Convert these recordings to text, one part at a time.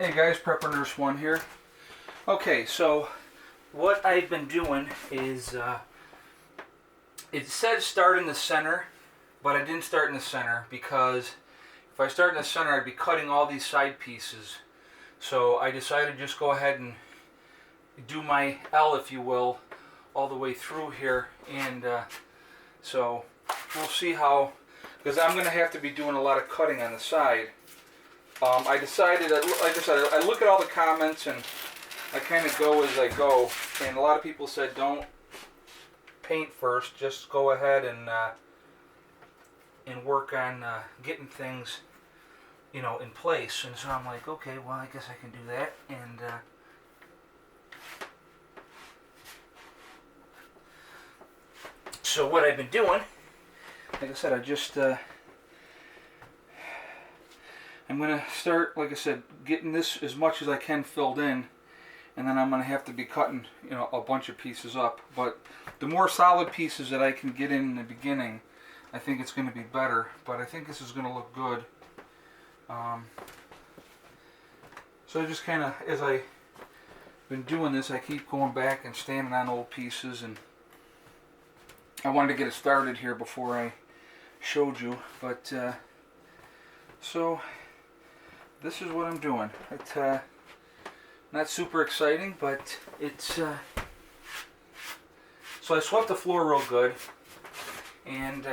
Hey guys, Prepper Nurse 1 here. Okay, so what I've been doing is, it says start in the center, but I didn't start in the center because if I start in the center I'd be cutting all these side pieces. So I decided to just go ahead and do my L, if you will, all the way through here. And so we'll see how, because I'm going to have to be doing a lot of cutting on the side. I decided, like I said, I look at all the comments and I kind of go as I go. And a lot of people said don't paint first, just go ahead and work on getting things, you know, in place. And so I'm like, okay, well, I guess I can do that. And so what I've been doing, like I said, I just I'm going to start, like I said, getting this as much as I can filled in, and then I'm going to have to be cutting, you know, a bunch of pieces up. But the more solid pieces that I can get in the beginning, I think it's going to be better. But I think this is going to look good. So I just kind of, as I've been doing this, I keep going back and standing on old pieces, and I wanted to get it started here before I showed you. But so this is what I'm doing. It's not super exciting, but it's so I swept the floor real good, and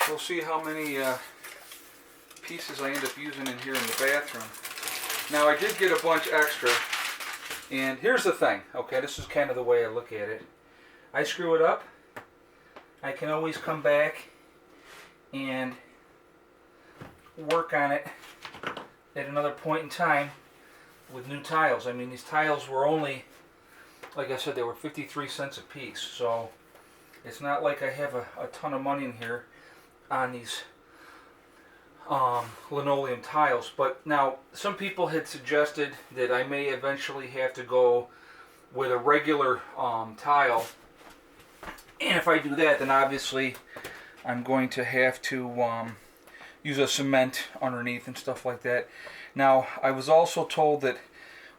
we'll see how many pieces I end up using in here in the bathroom. Now I did get a bunch extra, and here's the thing. Okay, this is kind of the way I look at it. I screw it up, I can always come back and work on it at another point in time with new tiles. I mean, these tiles were only, like I said, they were 53 cents a piece, so it's not like I have a ton of money in here on these linoleum tiles. But now some people had suggested that I may eventually have to go with a regular tile, and if I do that, then obviously I'm going to have to use a cement underneath and stuff like that. Now, I was also told that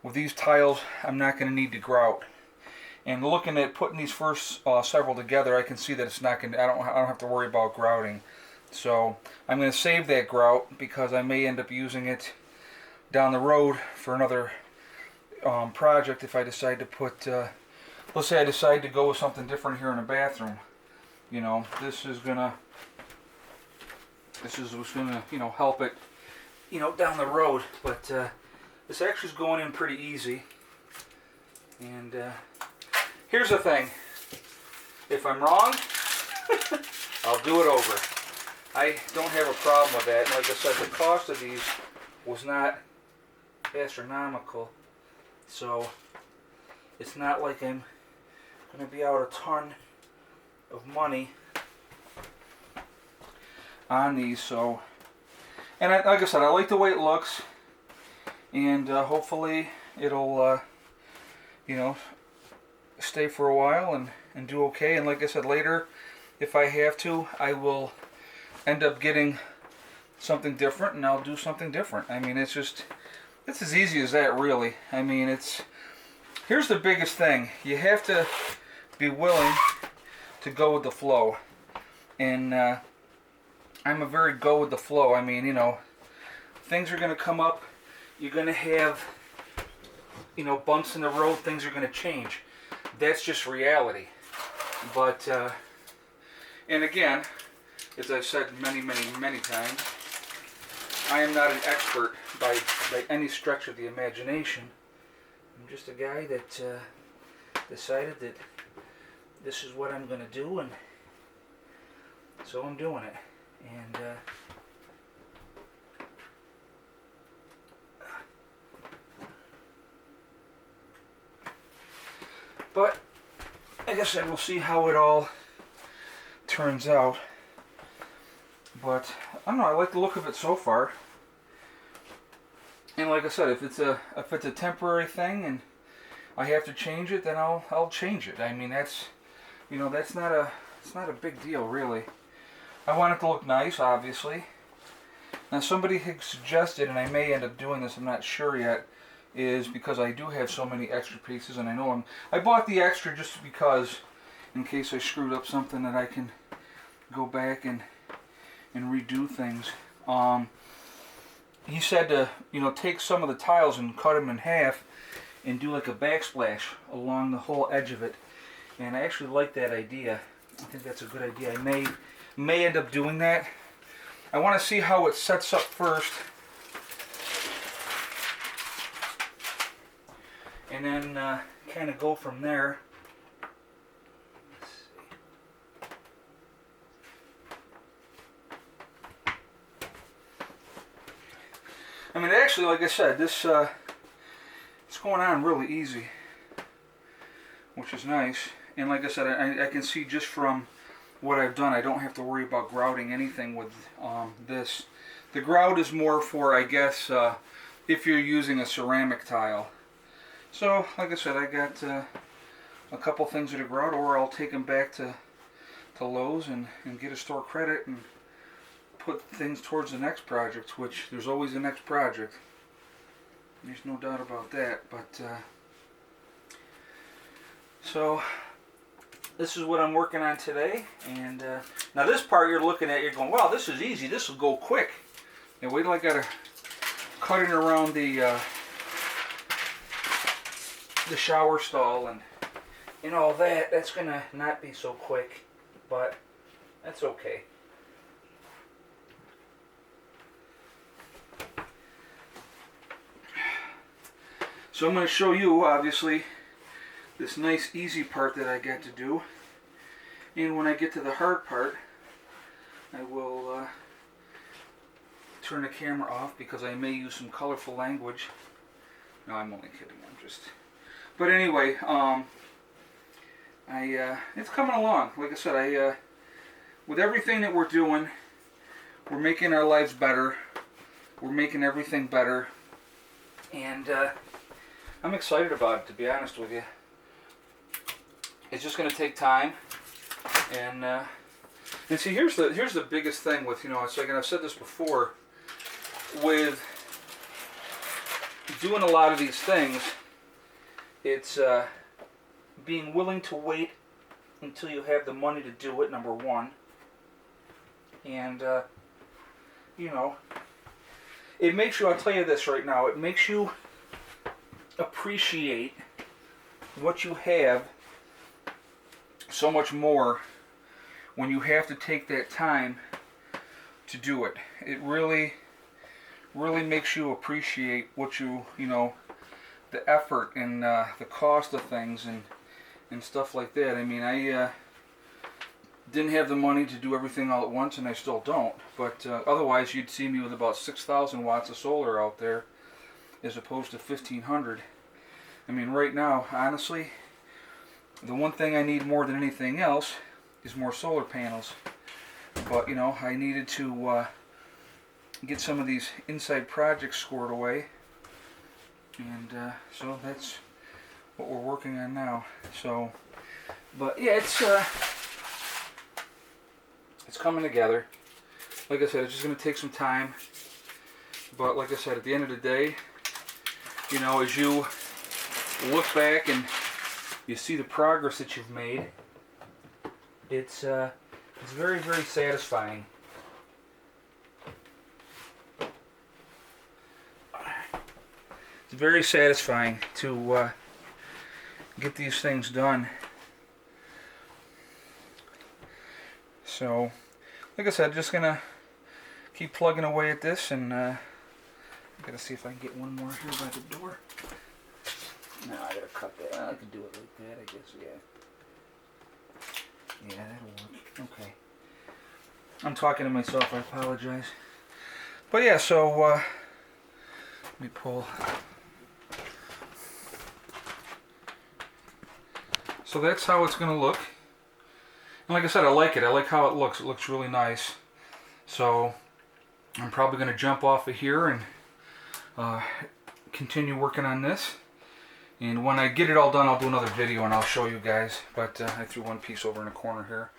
with these tiles, I'm not going to need to grout. And looking at putting these first several together, I can see that it's not going to, I don't have to worry about grouting. So I'm going to save that grout because I may end up using it down the road for another project if I decide to put, let's say I decide to go with something different here in the bathroom. You know, this is what's gonna, you know, help it, you know, down the road. But this actually is going in pretty easy. And here's the thing: if I'm wrong, I'll do it over. I don't have a problem with that. And like I said, the cost of these was not astronomical, so it's not like I'm gonna be out a ton of money on these. So, and like I said, I like the way it looks, and hopefully it'll you know, stay for a while and do okay. And like I said, later, if I have to, I will end up getting something different, and I'll do something different. I mean, it's as easy as that, really. I mean, here's the biggest thing: you have to be willing to go with the flow. And I'm a very go with the flow. I mean, you know, things are going to come up. You're going to have, you know, bumps in the road. Things are going to change. That's just reality. But, and again, as I've said many times, I am not an expert by any stretch of the imagination. I'm just a guy that decided that this is what I'm going to do, and so I'm doing it. And but like I said, we'll see how it all turns out. But I don't know, I like the look of it so far. And like I said, if it's a temporary thing and I have to change it, then I'll change it. I mean, that's, you know, that's not a big deal, really. I want it to look nice, obviously. Now somebody had suggested, and I may end up doing this, I'm not sure yet, is because I do have so many extra pieces, and I know I bought the extra just because, in case I screwed up something, that I can go back and redo things. He said to, take some of the tiles and cut them in half and do like a backsplash along the whole edge of it. And I actually like that idea. I think that's a good idea. I may end up doing that. I want to see how it sets up first. And then kind of go from there. Let's see. I mean, actually, like I said, this it's going on really easy, which is nice. And like I said, I can see just from what I've done, I don't have to worry about grouting anything with this. The grout is more for, I guess, if you're using a ceramic tile. So, like I said, I got a couple things that are grout, or I'll take them back to Lowe's and get a store credit and put things towards the next project, which there's always a next project. There's no doubt about that. But so this is what I'm working on today. And now this part you're looking at, you're going, wow, this is easy. This will go quick. And wait till I got to cut it around the shower stall and all that. That's gonna not be so quick, but that's okay. So I'm going to show you, obviously, this nice easy part that I get to do. And when I get to the hard part, I will turn the camera off because I may use some colorful language. No, I'm only kidding. I'm just... But anyway, it's coming along. Like I said, with everything that we're doing, we're making our lives better. We're making everything better. And I'm excited about it, to be honest with you. It's just going to take time. And see, here's the biggest thing with, it's like, and I've said this before, with doing a lot of these things, it's being willing to wait until you have the money to do it, number one. And, it makes you, I'll tell you this right now, it makes you appreciate what you have so much more when you have to take that time to do it. It really makes you appreciate what the effort and the cost of things and stuff like that. I mean, I didn't have the money to do everything all at once, and I still don't. But otherwise, you'd see me with about 6,000 watts of solar out there, as opposed to 1,500. I mean, right now, honestly, the one thing I need more than anything else is more solar panels. But, I needed to get some of these inside projects scored away. And so that's what we're working on now. So, but yeah, it's coming together. Like I said, it's just going to take some time. But like I said, at the end of the day, as you look back and you see the progress that you've made, it's very, very satisfying. It's very satisfying to get these things done. So, like I said, just gonna keep plugging away at this, and I gotta see if I can get one more here by the door. No, I gotta cut that. I can do it like that, I guess. Yeah, that'll work. Okay. I'm talking to myself. I apologize. But yeah, so let me pull. So that's how it's going to look. And like I said, I like it. I like how it looks. It looks really nice. So I'm probably going to jump off of here and continue working on this. And when I get it all done, I'll do another video and I'll show you guys. But I threw one piece over in the corner here.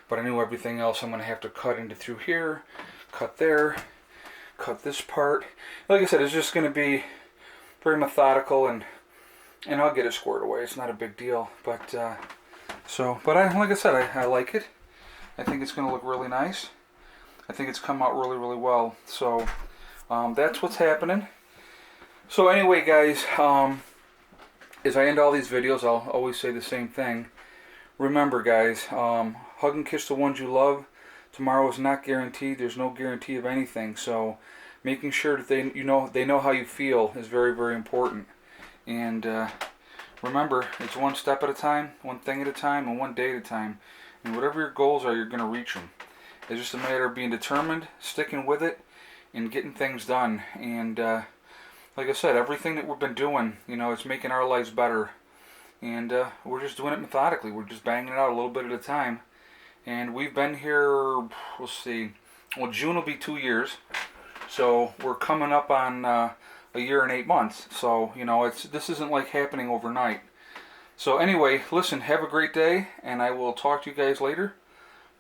But I knew everything else I'm going to have to cut into through here, cut there, cut this part. Like I said, it's just going to be very methodical, and I'll get it squared away. It's not a big deal, but like I said, I like it. I think it's going to look really nice. I think it's come out really, really well. So that's what's happening. So anyway, guys, as I end all these videos, I'll always say the same thing. Remember, guys, hug and kiss the ones you love. Tomorrow is not guaranteed. There's no guarantee of anything. So making sure that they know how you feel is very, very important. And remember, it's one step at a time, one thing at a time, and one day at a time. And whatever your goals are, you're going to reach them. It's just a matter of being determined, sticking with it, and getting things done. And like I said, everything that we've been doing, it's making our lives better. And we're just doing it methodically. We're just banging it out a little bit at a time. And we've been here, we'll see, well, June will be 2 years. So we're coming up on a year and 8 months. So, this isn't like happening overnight. So anyway, listen, have a great day, and I will talk to you guys later.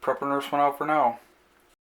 Prepper Nurse went out for now.